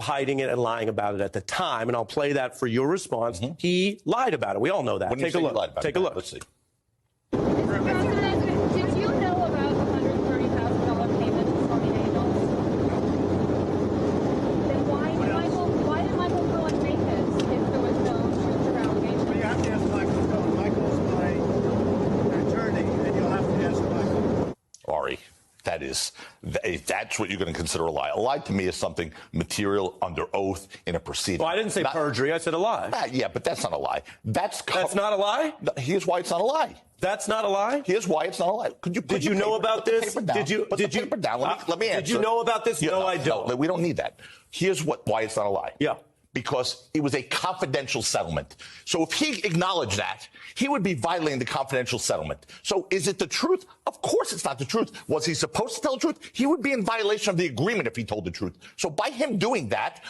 hiding it and lying about it at the time, and I'll play that for your response. He lied about it. We all know that. Take a look. Take a look. Let's see. Mr. President, did you know about the $130,000 payment to Stormy Daniels? Then why did Michael Cohen make this if there was no truth or allegation? Well, you have to ask Michael Cohen. Michael's my attorney, and you'll have to ask Michael. Ari, that's what you're going to consider a lie. A lie to me is something material under oath in a proceeding. Well, I didn't say perjury. I said a lie. Yeah, but that's not a lie. That's not a lie? Here's why it's not a lie. That's not a lie? Here's why it's not a lie. Did you know about this? Let me answer. Did you know about this? No, I don't. No, we don't need that. Here's why it's not a lie. Yeah. Because it was a confidential settlement. So if he acknowledged that, he would be violating the confidential settlement. So is it the truth? Of course it's not the truth. Was he supposed to tell the truth? He would be in violation of the agreement if he told the truth. So by him doing that,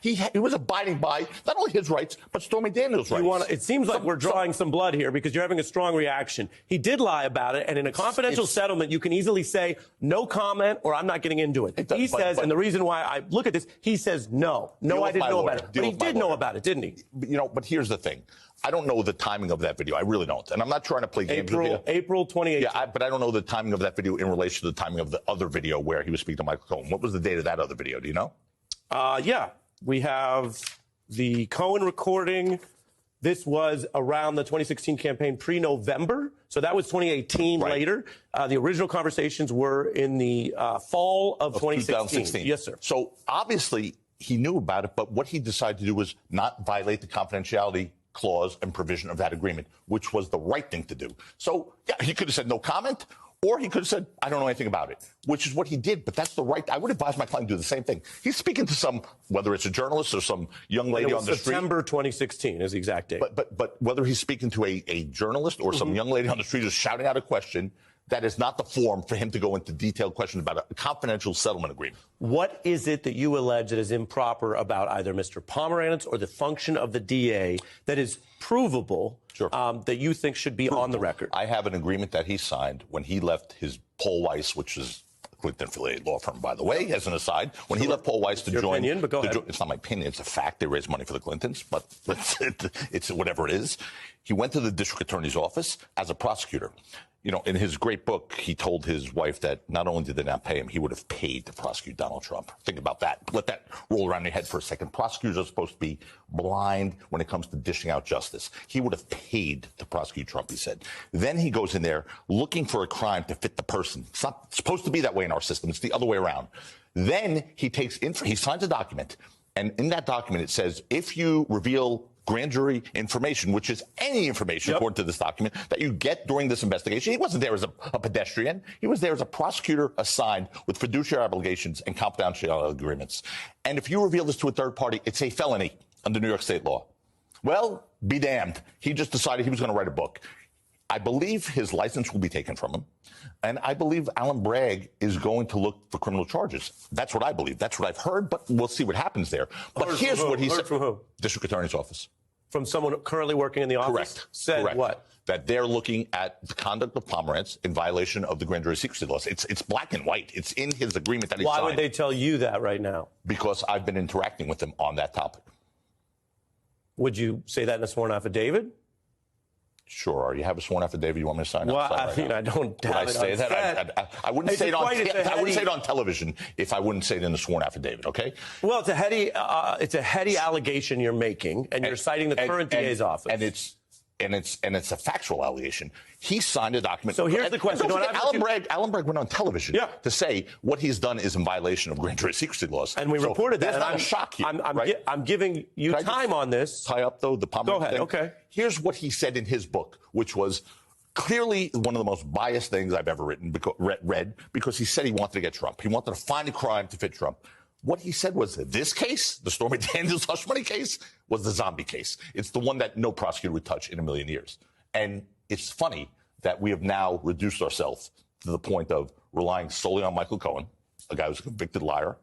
he was abiding by not only his rights, but Stormy Daniels' rights. It seems like we're drawing some blood here because you're having a strong reaction. He did lie about it, and in a confidential settlement, you can easily say, no comment, or I'm not getting into it. He says, and the reason why I look at this, he says, no, I didn't know about it. But he did know about it, didn't he? But here's the thing. I don't know the timing of that video. I really don't. And I'm not trying to play games with you. April 2018. Yeah, but I don't know the timing of that video in relation to the timing of the other video where he was speaking to Michael Cohen. What was the date of that other video? Do you know? Yeah. We have the Cohen recording. This was around the 2016 campaign pre-November. So that was 2018 later. The original conversations were in the fall of 2016. Yes, sir. So obviously he knew about it, but what he decided to do was not violate the confidentiality clause and provision of that agreement, which was the right thing to do. So, yeah, he could have said no comment, or he could have said, I don't know anything about it, which is what he did. But that's the right. I would advise my client to do the same thing. He's speaking to some, whether it's a journalist or some young lady on the street. September 2016 is the exact date. But whether he's speaking to a journalist or some young lady on the street who's shouting out a question, that is not the form for him to go into detailed questions about a confidential settlement agreement. What is it that you allege that is improper about either Mr. Pomerantz or the function of the DA that is provable that you think should be on the record? I have an agreement that he signed when he left his Paul Weiss, which is a Clinton-affiliated law firm, by the way, as an aside. When he left Paul Weiss to join... Opinion, but go ahead. It's not my opinion. It's a fact. They raised money for the Clintons, but it's whatever it is. He went to the district attorney's office as a prosecutor. You know, in his great book, he told his wife that not only did they not pay him, he would have paid to prosecute Donald Trump. Think about that. Let that roll around your head for a second. Prosecutors are supposed to be blind when it comes to dishing out justice. He would have paid to prosecute Trump, he said. Then he goes in there looking for a crime to fit the person. It's not supposed to be that way in our system. It's the other way around. Then he signs a document, and in that document it says, if you reveal grand jury information, which is any information, according to this document, that you get during this investigation. He wasn't there as a pedestrian. He was there as a prosecutor assigned with fiduciary obligations and confidentiality agreements. And if you reveal this to a third party, it's a felony under New York state law. Well, be damned. He just decided he was going to write a book. I believe his license will be taken from him. And I believe Alan Bragg is going to look for criminal charges. That's what I believe. That's what I've heard, but we'll see what happens there. But here's what he said. From who? District Attorney's Office. From someone currently working in the office? Correct. Said Correct. What? That they're looking at the conduct of Pomerantz in violation of the grand jury secrecy laws. It's black and white. It's in his agreement that he signed. Why would they tell you that right now? Because I've been interacting with them on that topic. Would you say that in a sworn affidavit? Sure. You have a sworn affidavit you want me to sign? Well, I mean, I don't have Would I say that? I wouldn't say it on. I wouldn't say it on television if I wouldn't say it in the sworn affidavit. Okay. Well, it's a heady allegation you're making, and you're citing the current DA's office. And it's a factual allegation. He signed a document. So here's the question. Alan Bragg went on television to say what he's done is in violation of grand jury secrecy laws. And we reported that. That's not a shock here. I'm giving you time on this. Tie up, though, the Pomerantz Go ahead, thing. okay. Here's what he said in his book, which was clearly one of the most biased things I've ever read, because he said he wanted to get Trump. He wanted to find a crime to fit Trump. What he said was that this case, the Stormy Daniels hush money case, was the zombie case. It's the one that no prosecutor would touch in a million years. And it's funny that we have now reduced ourselves to the point of relying solely on Michael Cohen, a guy who's a convicted liar,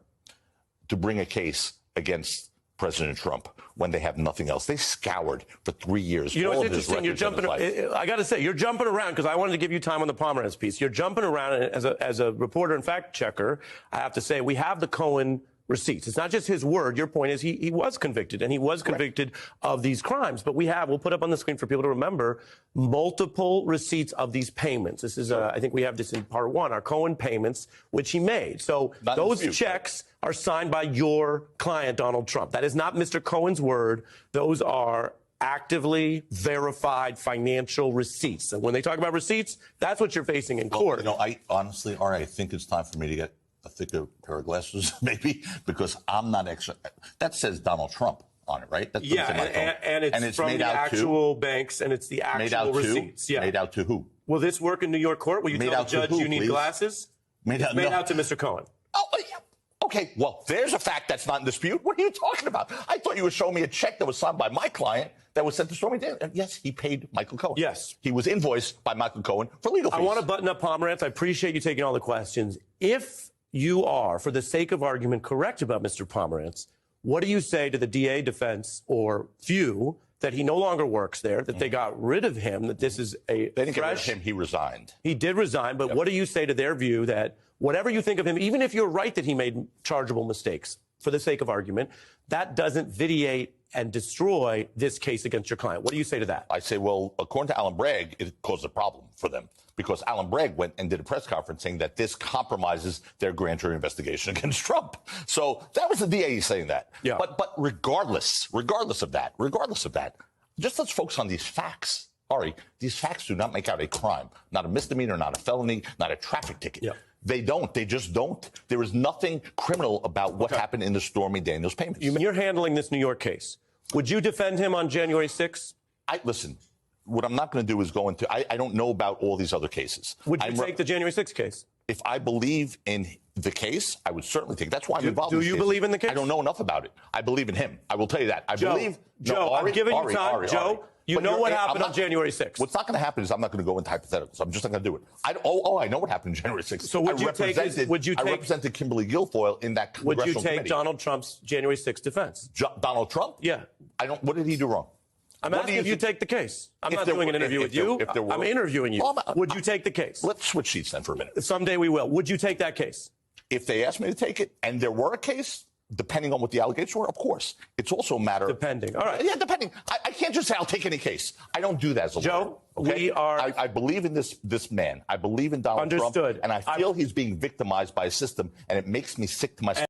to bring a case against President Trump when they have nothing else. They scoured for 3 years. You know, it's interesting. You're jumping. I got to say, you're jumping around because I wanted to give you time on the Pomerantz piece. You're jumping around as a reporter and fact checker. I have to say, we have the Cohen receipts. It's not just his word. Your point is he was convicted, and he was convicted of these crimes. But we'll put up on the screen for people to remember, multiple receipts of these payments. This is, I think we have this in part one, our Cohen payments, which he made. So those checks are signed by your client, Donald Trump. That is not Mr. Cohen's word. Those are actively verified financial receipts. And when they talk about receipts, that's what you're facing in court. I honestly, Ari, I think it's time for me to get a thicker pair of glasses, maybe, because I'm not extra. That says Donald Trump on it, right? That's and it's from the actual banks, and it's the actual receipts. Yeah. Made out to who? Will this work in New York court? Will you tell the judge you need glasses? Made out to Mr. Cohen. Oh, yeah. Okay, well, there's a fact that's not in dispute. What are you talking about? I thought you were showing me a check that was signed by my client that was sent to Stormy Daniels. And yes, he paid Michael Cohen. Yes. He was invoiced by Michael Cohen for legal fees. I want to button up Pomerantz. I appreciate you taking all the questions. If you are, for the sake of argument, correct about Mr. Pomerantz, what do you say to the DA defense or few that he no longer works there, that they got rid of him, that this is a They didn't get rid of him. He resigned. He did resign, but what do you say to their view that whatever you think of him, even if you're right that he made chargeable mistakes, for the sake of argument, that doesn't vitiate and destroy this case against your client? What do you say to that? I say, well, according to Alan Bragg, it caused a problem for them because Alan Bragg went and did a press conference saying that this compromises their grand jury investigation against Trump. So that was the DA saying that. Yeah. But regardless of that, just let's focus on these facts. Ari, these facts do not make out a crime, not a misdemeanor, not a felony, not a traffic ticket. Yeah. They don't. They just don't. There is nothing criminal about what happened in the Stormy Daniels payments. You're handling this New York case. Would you defend him on January 6th? Listen, what I'm not going to do is go into, I don't know about all these other cases. Would you take the January 6th case? If I believe in the case, I would certainly take it. That's why I'm involved in this case. Do you believe in the case? I don't know enough about it. I believe in him. I will tell you that. I'm giving you time. Joe, you know what happened on January 6th. What's not going to happen is I'm not going to go into hypotheticals. I'm just not going to do it. I know what happened on January 6th. So I represented Kimberly Guilfoyle in that congressional committee. Would you take Donald Trump's January 6th defense? Donald Trump? Yeah. What did he do wrong? I'm asking if you take the case. I'm not doing an interview with you. I'm interviewing you. Would you take the case? Let's switch seats then for a minute. Someday we will. Would you take that case? If they asked me to take it and there were a case, depending on what the allegations were, of course. It's also a matter Depending. All right. Yeah, depending. I can't just say I'll take any case. I don't do that as a lawyer. Okay? I believe in this man. I believe in Donald Trump. And I feel he's being victimized by a system, and it makes me sick to my stomach.